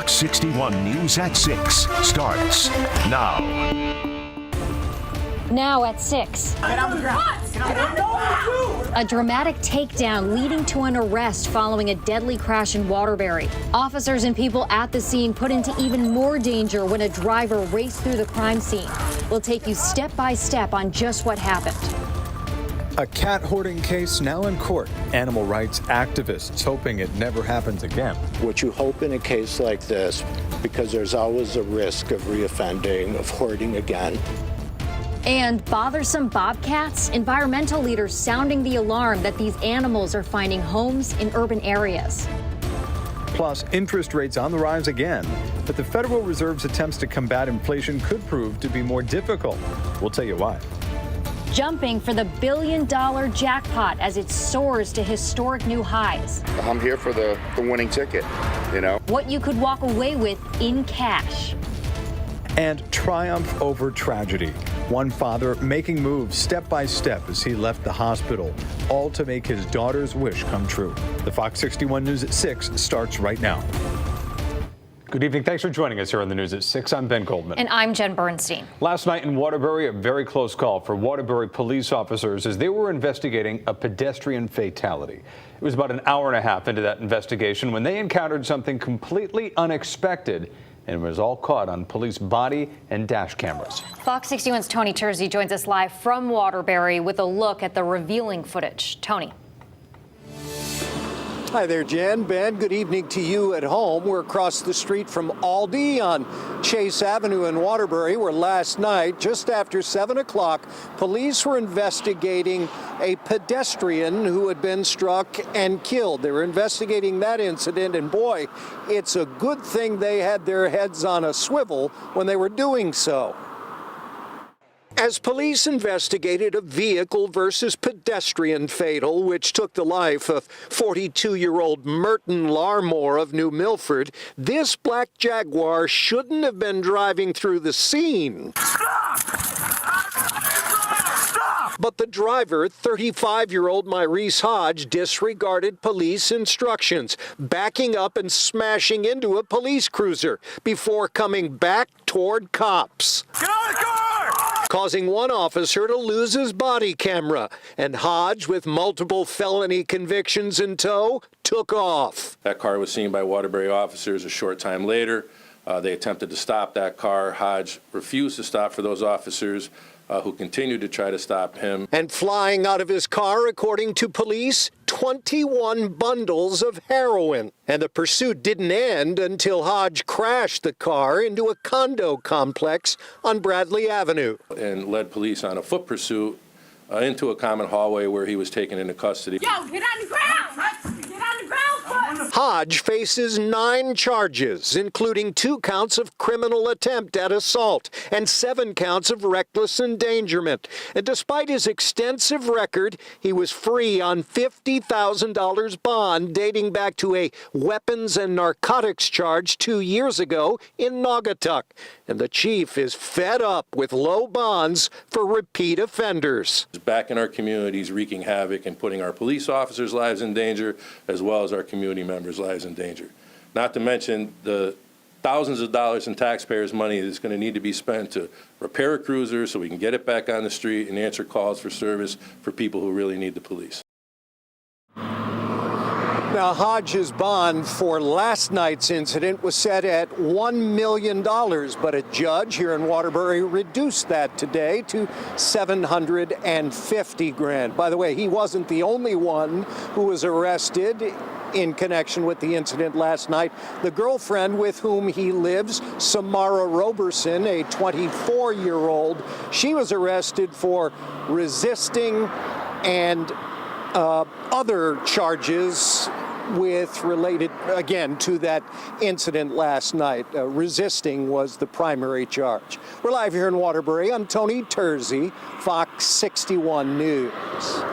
Fox 61 News at 6 starts now. Now at 6. A dramatic takedown leading to an arrest following a deadly crash in Waterbury. Officers and people at the scene put into even more danger when a driver raced through the crime scene. We'll take you step by step on just what happened. A cat hoarding case now in court. Animal rights activists hoping it never happens again. What you hope in a case like this, because there's always a risk of reoffending, of hoarding again. And bothersome bobcats? Environmental leaders sounding the alarm that these animals are finding homes in urban areas. Plus, interest rates on the rise again. But the Federal Reserve's attempts to combat inflation could prove to be more difficult. We'll tell you why. Jumping for the billion-dollar jackpot as it soars to historic new highs. I'm here for the winning ticket, you know. What you could walk away with in cash. And triumph over tragedy. One father making moves step by step as he left the hospital, all to make his daughter's wish come true. The Fox 61 News at 6 starts right now. Good evening. Thanks for joining us here on the News at 6. I'm Ben Goldman. And I'm Jen Bernstein. Last night in Waterbury, a very close call for Waterbury police officers as they were investigating a pedestrian fatality. It was about an hour and a half into that investigation when they encountered something completely unexpected, and it was all caught on police body and dash cameras. Fox 61's Tony Tersey joins us live from Waterbury with a look at the revealing footage. Tony. Hi there, Jen. Ben, good evening to you at home. We're across the street from Aldi on Chase Avenue in Waterbury, where last night, just after 7 o'clock, police were investigating a pedestrian who had been struck and killed. They were investigating that incident, and boy, it's a good thing they had their heads on a swivel when they were doing so. As police investigated a vehicle versus pedestrian fatal, which took the life of 42-year-old Merton Larmore of New Milford, this black Jaguar shouldn't have been driving through the scene. But the driver, 35-year-old Myrese Hodge, disregarded police instructions, backing up and smashing into a police cruiser before coming back toward cops. Get out of the car! Causing one officer to lose his body camera, and Hodge, with multiple felony convictions in tow, took off. That car was seen by Waterbury officers a short time later. They attempted to stop that car. Hodge refused to stop for those officers who continued to try to stop him. And flying out of his car, according to police, 21 bundles of heroin. And the pursuit didn't end until Hodge crashed the car into a condo complex on Bradley Avenue. And led police on a foot pursuit into a common hallway where he was taken into custody. Yo, get on the ground! Get on the ground! Hodge faces 9 charges, including 2 counts of criminal attempt at assault and 7 counts of reckless endangerment. And despite his extensive record, he was free on $50,000 bond dating back to a weapons and narcotics charge 2 years ago in Naugatuck. And the chief is fed up with low bonds for repeat offenders. Back in our communities, wreaking havoc and putting our police officers' lives in danger, as well as our community members' lives in danger. Not to mention the thousands of dollars in taxpayers' money that's going to need to be spent to repair a cruiser so we can get it back on the street and answer calls for service for people who really need the police. Now, Hodge's bond for last night's incident was set at $1 million, but a judge here in Waterbury reduced that today to $750,000. By the way, he wasn't the only one who was arrested in connection with the incident last night. The girlfriend with whom he lives, Samara Roberson, a 24-year-old, she was arrested for resisting and other charges with related, again, to that incident last night. Resisting was the primary charge. We're live here in Waterbury. I'm Tony Tersey, Fox 61 News.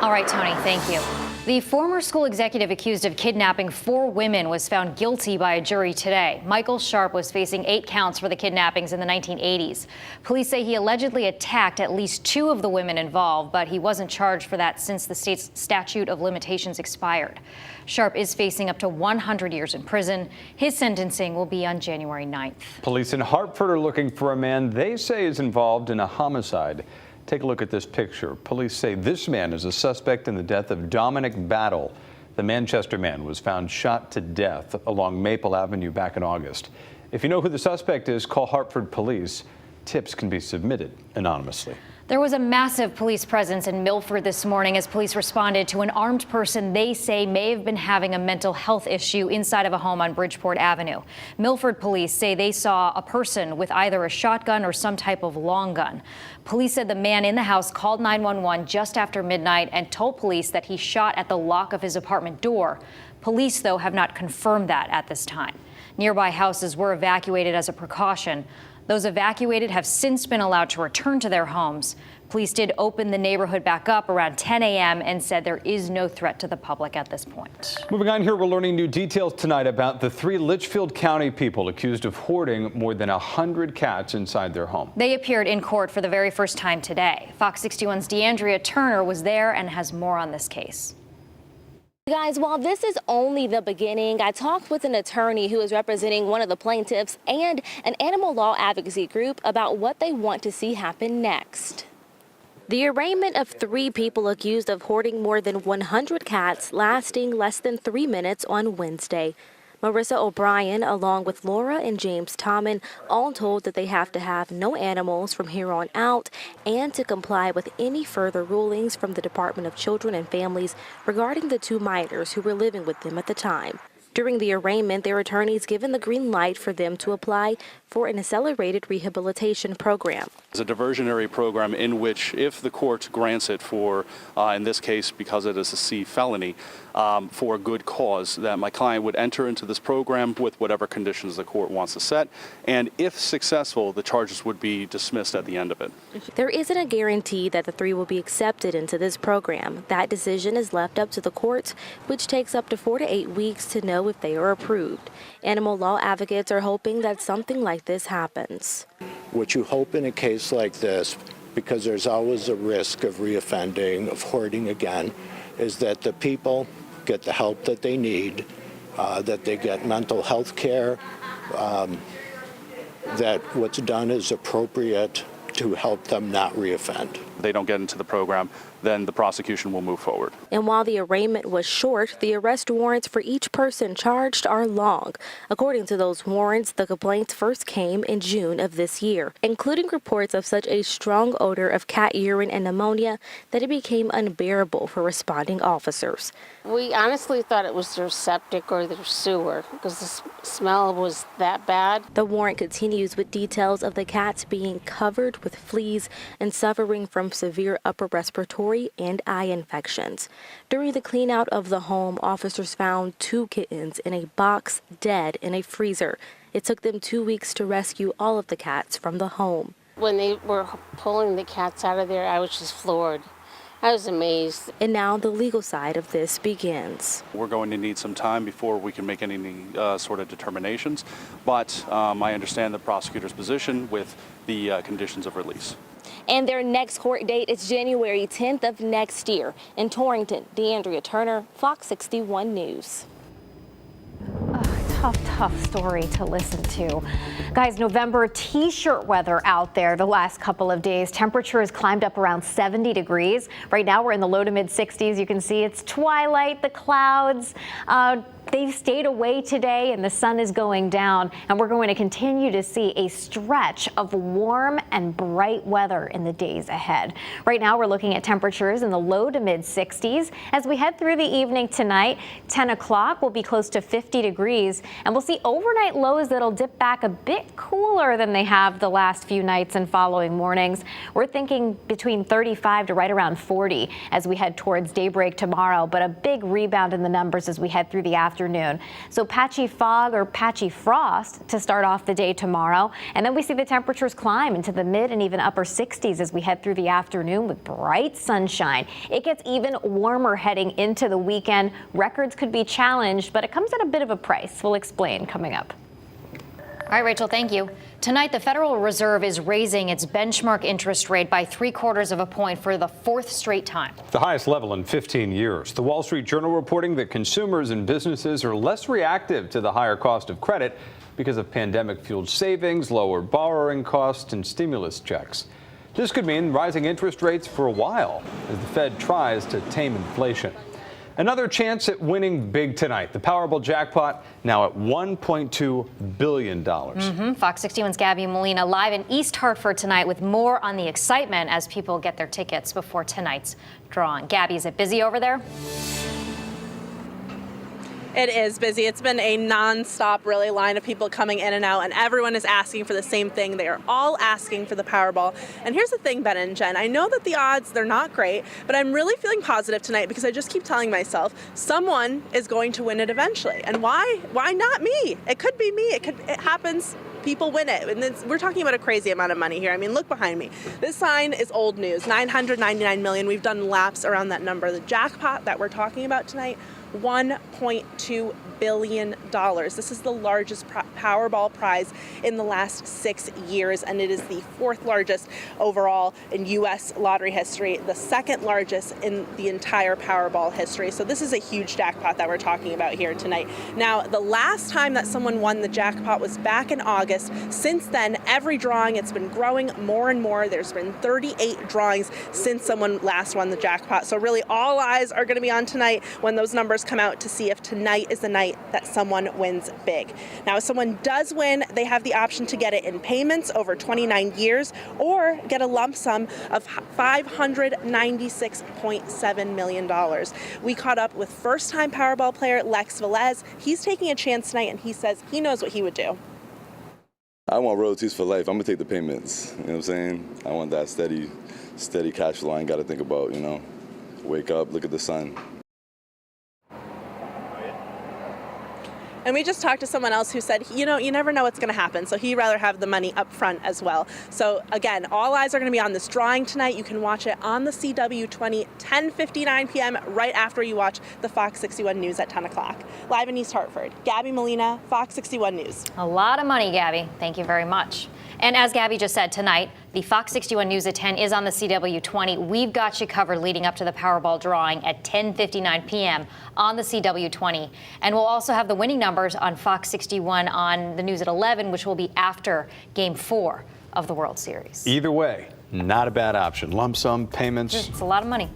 All right, Tony, thank you. The former school executive accused of kidnapping 4 women was found guilty by a jury today. Michael Sharp was facing 8 counts for the kidnappings in the 1980s. Police say he allegedly attacked at least 2 of the women involved, but he wasn't charged for that since the state's statute of limitations expired. Sharp is facing up to 100 years in prison. His sentencing will be on January 9th. Police in Hartford are looking for a man they say is involved in a homicide. Take a look at this picture. Police say this man is a suspect in the death of Dominic Battle. The Manchester man was found shot to death along Maple Avenue back in August. If you know who the suspect is, call Hartford Police. Tips can be submitted anonymously. There was a massive police presence in Milford this morning as police responded to an armed person they say may have been having a mental health issue inside of a home on Bridgeport Avenue. Milford police say they saw a person with either a shotgun or some type of long gun. Police said the man in the house called 911 just after midnight and told police that he shot at the lock of his apartment door. Police, though, have not confirmed that at this time. Nearby houses were evacuated as a precaution. Those evacuated have since been allowed to return to their homes. Police did open the neighborhood back up around 10 a.m. and said there is no threat to the public at this point. Moving on here, we're learning new details tonight about the 3 Litchfield County people accused of hoarding more than 100 cats inside their home. They appeared in court for the very first time today. Fox 61's DeAndrea Turner was there and has more on this case. Guys, while this is only the beginning, I talked with an attorney who is representing one of the plaintiffs and an animal law advocacy group about what they want to see happen next. The arraignment of 3 people accused of hoarding more than 100 cats lasting less than 3 minutes on Wednesday. Marissa O'Brien, along with Laura and James Tommen, all told that they have to have no animals from here on out and to comply with any further rulings from the Department of Children and Families regarding the 2 minors who were living with them at the time. During the arraignment, their attorneys given the green light for them to apply for an accelerated rehabilitation program. It's a diversionary program in which, if the court grants it for, in this case, because it is a C felony, for a good cause, that my client would enter into this program with whatever conditions the court wants to set, and if successful, the charges would be dismissed at the end of it. There isn't a guarantee that the 3 will be accepted into this program. That decision is left up to the courts, which takes up to 4 to 8 weeks to know if they are approved. Animal law advocates are hoping that something like this happens. What you hope in a case like this, because there's always a risk of reoffending, of hoarding again, is that the people get the help that they need, that they get mental health care, that what's done is appropriate to help them not reoffend. If they don't get into the program, then the prosecution will move forward. And while the arraignment was short, the arrest warrants for each person charged are long. According to those warrants, the complaints first came in June of this year, including reports of such a strong odor of cat urine and pneumonia that it became unbearable for responding officers. We honestly thought it was their septic or their sewer because the smell was that bad. The warrant continues with details of the cats being covered with fleas and suffering from severe upper respiratory and eye infections. During the clean out of the home, officers found 2 kittens in a box dead in a freezer. It took them 2 weeks to rescue all of the cats from the home. When they were pulling the cats out of there, I was just floored. I was amazed. And now the legal side of this begins. We're going to need some time before we can make any sort of determinations, but I understand the prosecutor's position with the conditions of release. And their next court date is January 10th of next year. In Torrington, DeAndrea Turner, Fox 61 News. Tough story to listen to. Guys, November t-shirt weather out there the last couple of days. Temperature has climbed up around 70 degrees. Right now we're in the low to mid 60s. You can see it's twilight, the clouds. They've stayed away today and the sun is going down, and we're going to continue to see a stretch of warm and bright weather in the days ahead. Right now we're looking at temperatures in the low to mid 60s. As we head through the evening tonight, 10 o'clock will be close to 50 degrees, and we'll see overnight lows that'll dip back a bit cooler than they have the last few nights and following mornings. We're thinking between 35 to right around 40 as we head towards daybreak tomorrow, but a big rebound in the numbers as we head through the afternoon afternoon. So patchy fog or patchy frost to start off the day tomorrow. And then we see the temperatures climb into the mid and even upper 60s as we head through the afternoon with bright sunshine. It gets even warmer heading into the weekend. Records could be challenged, but it comes at a bit of a price. We'll explain coming up. All right, Rachel, thank you. Tonight, the Federal Reserve is raising its benchmark interest rate by 0.75 of a point for the fourth straight time. The highest level in 15 years. The Wall Street Journal reporting that consumers and businesses are less reactive to the higher cost of credit because of pandemic-fueled savings, lower borrowing costs, and stimulus checks. This could mean rising interest rates for a while as the Fed tries to tame inflation. Another chance at winning big tonight. The Powerball jackpot now at $1.2 billion. Fox 61's Gabby Molina live in East Hartford tonight with more on the excitement as people get their tickets before tonight's drawing. Gabby, is it busy over there? It is busy. It's been a non-stop really line of people coming in and out, and everyone is asking for the same thing. They are all asking for the Powerball. And here's the thing, Ben and Jen, I know that the odds, they're not great, but I'm really feeling positive tonight because I just keep telling myself someone is going to win it eventually. And why not me? It could be me. It happens. People win it. And we're talking about a crazy amount of money here. I mean, look behind me. This sign is old news, $999 million. We've done laps around that number. The jackpot that we're talking about tonight, $1.2 billion. This is the largest Powerball prize in the last 6 years, and it is the fourth largest overall in U.S. lottery history, the second largest in the entire Powerball history. So this is a huge jackpot that we're talking about here tonight. Now, the last time that someone won the jackpot was back in August. Since then, every drawing, it's been growing more and more. There's been 38 drawings since someone last won the jackpot. So really, all eyes are going to be on tonight when those numbers come out to see if tonight is the night that someone wins big. Now, if someone does win, they have the option to get it in payments over 29 years or get a lump sum of $596.7 million. We caught up with first-time Powerball player Lex Velez. He's taking a chance tonight, and he says he knows what he would do. I want royalties for life. I'm going to take the payments. You know what I'm saying? I want that steady cash flow. I ain't got to think about, wake up, look at the sun. And we just talked to someone else who said, you never know what's going to happen. So he'd rather have the money up front as well. So again, all eyes are going to be on this drawing tonight. You can watch it on the CW20, 10:59 p.m. right after you watch the Fox 61 News at 10 o'clock. Live in East Hartford, Gabby Molina, Fox 61 News. A lot of money, Gabby. Thank you very much. And as Gabby just said, tonight, the Fox 61 News at 10 is on the CW20. We've got you covered leading up to the Powerball drawing at 10:59 p.m. on the CW20. And we'll also have the winning numbers on Fox 61 on the news at 11, which will be after Game 4 of the World Series. Either way, not a bad option. Lump sum payments. It's a lot of money.